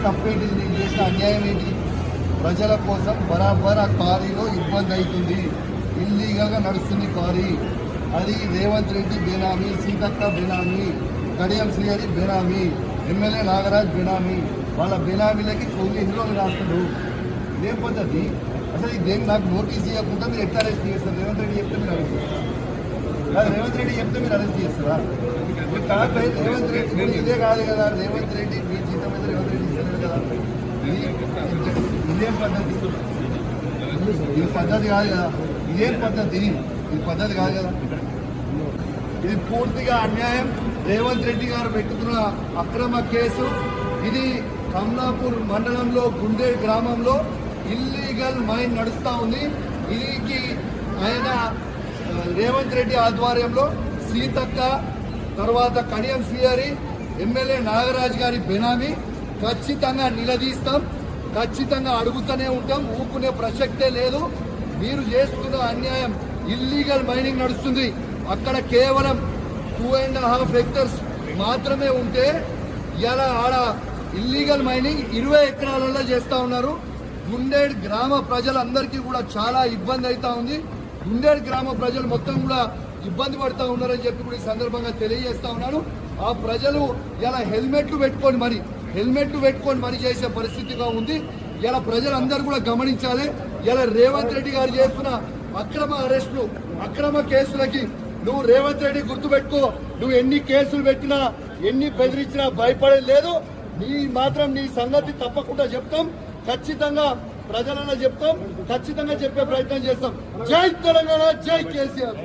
తప్పేంటి, నేను చేసిన అన్యాయం ఏంటి? ప్రజల కోసం బరాబర్ ఆ క్వారీలో ఇబ్బంది అవుతుంది, ఇల్లీగల్గా నడుస్తుంది క్వారీ. అది రేవంత్ రెడ్డి బేనామీ, సీతక్క బేనామీ, కడియం శ్రీహరి బేనామీ, ఎమ్మెల్యే నాగరాజ్ బేనామీ. వాళ్ళ బేనామీలకి కొన్ని ఇందులో రాస్తాడు. ఇదేం పద్ధతి అసలు? ఇదేం నాకు నోటీస్ ఇవ్వకుండా మీరు ఎట్లా అరెస్ట్ చేస్తారు? రేవంత్ రెడ్డి చెప్తే మీరు అరెస్ట్ చేస్తారు, రేవంత్ రెడ్డి చెప్తే మీరు అరెస్ట్ చేస్తారా? రేవంత్ రెడ్డి ఇదే కాదు కదా, రేవంత్ రెడ్డి మీ జీతం మీద రేవంత్ రెడ్డి ఇస్తలేదు కదా. ఇదేం పద్ధతి? ఇది పద్ధతి కాదు కదా. ఇదేం పద్ధతి? ఇది పద్ధతి కాదు కదా. ఇది పూర్తిగా అన్యాయం. రేవంత్ రెడ్డి గారు పెట్టుతున్న అక్రమ కేసు ఇది. కమలాపూర్ మండలంలో గుండేడ్ గ్రామంలో ఇల్లీగల్ మైన్ నడుస్తూ ఉంది. ఇది ఆయన రేవంత్ రెడ్డి ఆధ్వర్యంలో సీతక్క, తర్వాత కడియం శ్రీహరి, ఎమ్మెల్యే నాగరాజ్ గారి బెనామీ. ఖచ్చితంగా నిలదీస్తాం, ఖచ్చితంగా అడుగుతూనే ఉంటాం, ఊకునే ప్రసక్తే లేదు. మీరు చేస్తున్న అన్యాయం. ఇల్లీగల్ మైనింగ్ నడుస్తుంది అక్కడ. కేవలం 2.5 హెక్టర్స్ మాత్రమే ఉంటే ఇలా ఆడ ఇల్లీగల్ మైనింగ్ 20 ఎకరాలలో చేస్తూ ఉన్నారు. గుండేడ్ గ్రామ ప్రజలందరికీ కూడా చాలా ఇబ్బంది అవుతా ఉంది. గుండేడ్ గ్రామ ప్రజలు మొత్తం కూడా ఇబ్బంది పడుతూ ఉన్నారని చెప్పి కూడా ఈ సందర్భంగా తెలియజేస్తా ఉన్నాను. ఆ ప్రజలు ఇలా హెల్మెట్లు పెట్టుకొని మరి చేసే పరిస్థితిగా ఉంది. ఇలా ప్రజలందరూ కూడా గమనించాలి. ఇలా రేవంత్ రెడ్డి గారు చేస్తున్న అక్రమ అరెస్టులు, అక్రమ కేసులకి నువ్వు రేవంత్ రెడ్డి గుర్తుపెట్టుకో. నువ్వు ఎన్ని కేసులు పెట్టినా, ఎన్ని బెదిరించినా భయపడేది లేదు. నీ సంగతి తప్పకుండా చెప్తాం, ఖచ్చితంగా ప్రజలలో చెప్తాం, ఖచ్చితంగా చెప్పే ప్రయత్నం చేస్తాం. జై తెలంగాణ, జై కేసీఆర్.